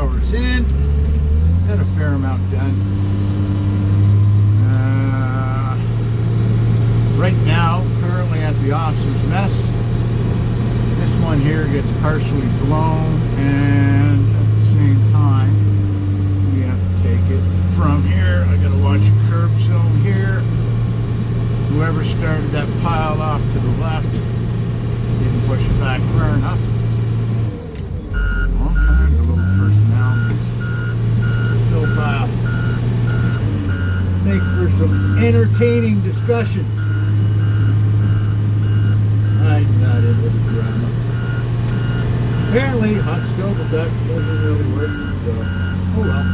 hours in. Had a fair amount done. Right now, currently at the officer's mess. This one here gets partially blown, and at the same time, we have to take it from here. I gotta watch a curb zone here. Whoever started that pile off to the left didn't push it back far enough. All kinds of little personalities. Still pile. Makes for some entertaining discussions. I'm not into the drama. Apparently, hot stove effect doesn't really work, so oh well.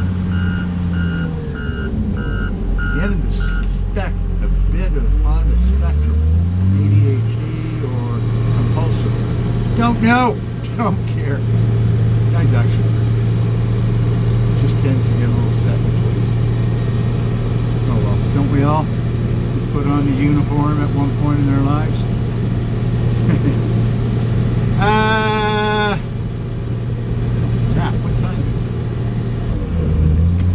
Beginning to suspect a bit of on the spectrum, ADHD or compulsive. Don't know. Don't care. Guy's actually just tends to get a little set in place. Oh well, don't we all? We put on the uniform at one point in our lives. What time is it?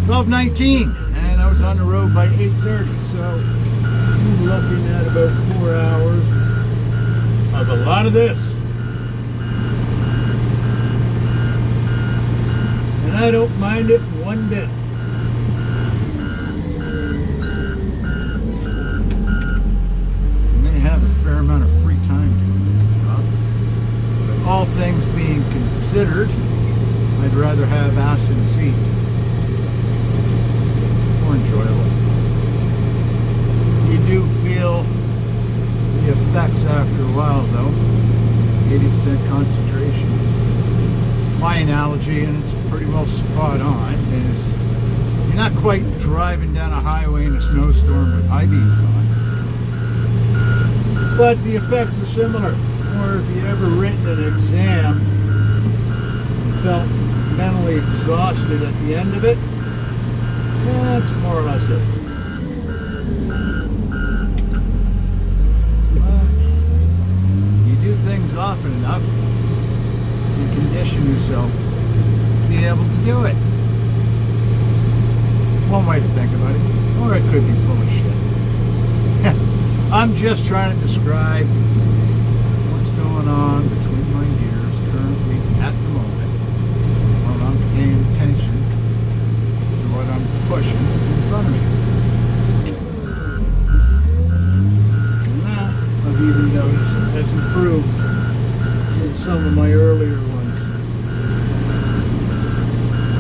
12:19, and I was on the road by 8:30, so I'm looking at about 4 hours of a lot of this. And I don't mind it one bit. You may have a fair amount of free time doing this job, but all things being considered, I'd rather have ass in seat. More enjoyable. You do feel the effects after a while, though. 80% concentration. My analogy, and it's pretty well spot on, is you're not quite driving down a highway in a snowstorm with high beams on, but the effects are similar. Or if you ever written an exam and felt mentally exhausted at the end of it, that's more or less it. Well, you do things often enough, you condition yourself to be able to do it. One way to think about it, or it could be full of shit. I'm just trying to describe what's going on between my ears currently at the moment, while I'm paying attention to what I'm pushing in front of me. Now, I've even noticed it has improved since some of my earlier ones.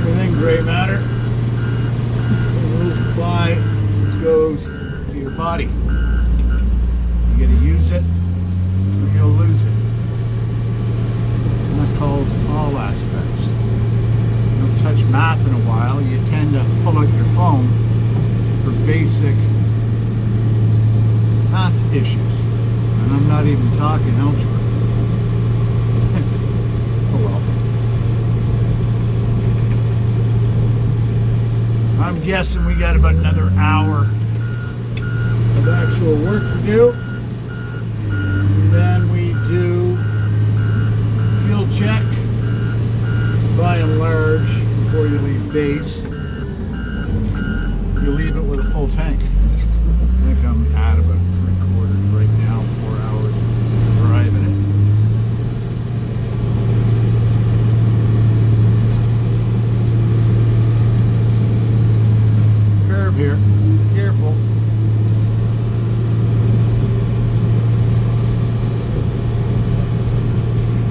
Everything gray matter, it moves by, it goes to your body. You gotta use it, or you'll lose it. And that calls all aspects. You don't touch math in a while, you tend to pull out your phone for basic math issues. And I'm not even talking algebra. Oh well. I'm guessing we got about another hour of actual work to do. And then we do fuel check by and large before you leave base. You leave it with a full tank. I think I'm at about 3/4 right now, 4 hours driving it. Curve here, careful.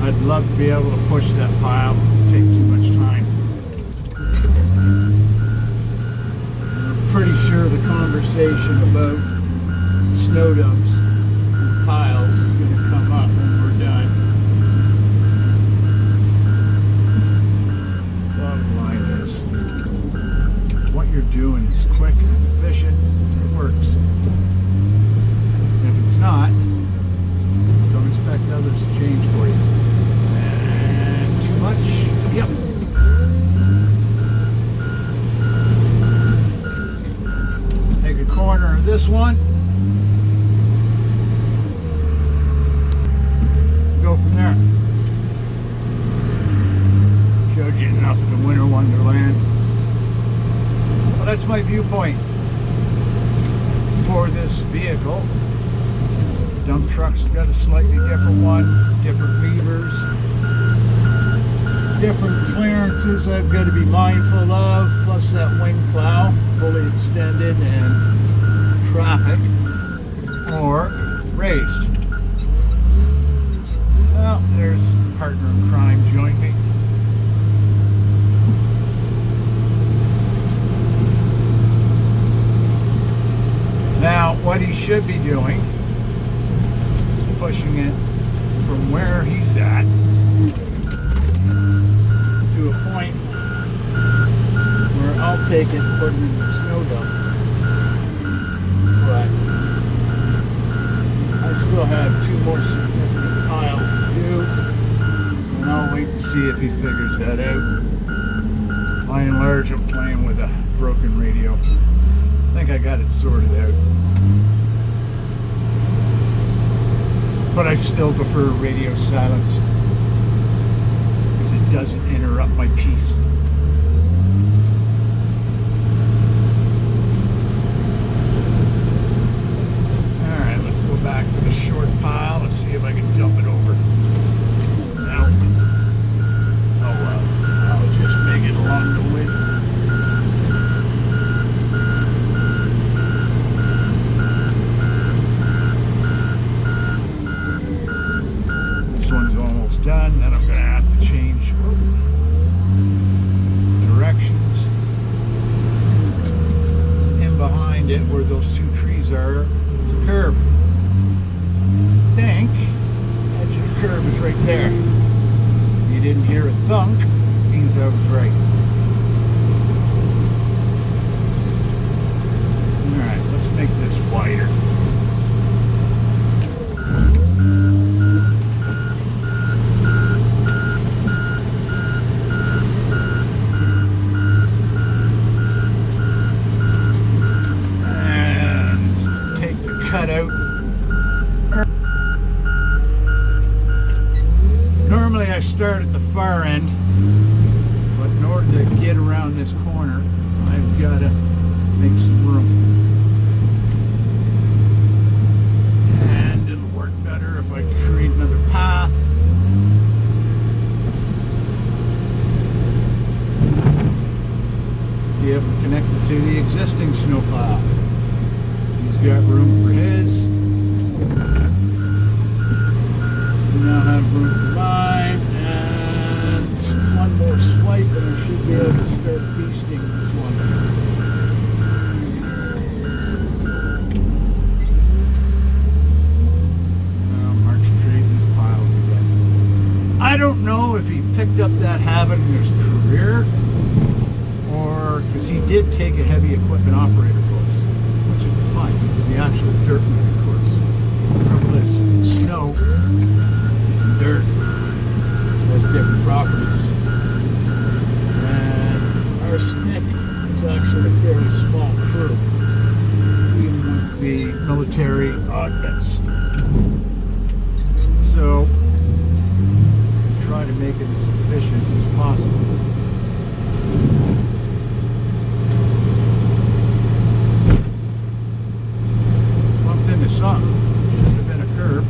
I'd love to be able to push that pile. It'll take too much time. I'm pretty sure the conversation about snow dumps and piles is going to come up when we're done. Bottom line is, what you're doing is quick and efficient, and it works. If it's not, don't expect others to change for you. Much. Yep. Take a corner of this one. Go from there. Showed you enough of the winter wonderland. Well, that's my viewpoint for this vehicle. Dump truck's got a slightly different one, different levers, different clearances I've got to be mindful of, plus that wing plow, fully extended and traffic, or raised. Well, there's partner in crime join me. Now, what he should be doing is pushing it from where he's at to a point where I'll take it and put it in the snow dump. But I still have 2 more significant piles to do, and I'll wait to see if he figures that out. By and large, I'm playing with a broken radio. I think I got it sorted out. But I still prefer radio silence because it doesn't interrupt my peace. Alright, let's go back to the short pile. Let's see if I can dump it over. No. Oh well. I'll just make it along the width. Done, then I'm going to have to change directions. In behind it, where those 2 trees are, is a curb. I think edge of the curb is right there. You didn't hear a thunk, means I was right. Alright, let's make this wider. Normally I start at the far end, but in order to get around this corner, I've got to make some room. And it'll work better if I create another path. Be able to connect it to the existing snowplow. He's got room for his. We now have room for mine, and one more swipe and I should be able to start beasting this one. Now Mark's creating his piles again. I don't know if he picked up that habit in his career, or because he did take a heavy equipment operator course, which is fine. It's the actual dirt moving course. The trouble is, snow dirt has different properties, and our SNCC is actually a fairly small crew, even with the military augments. So try to make it as efficient as possible. Bumped into something. Should have been a curb.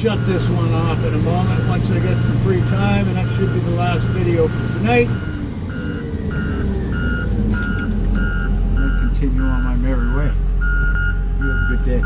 Shut this one off in a moment once I get some free time, and that should be the last video for tonight. I'm going to continue on my merry way. You have a good day.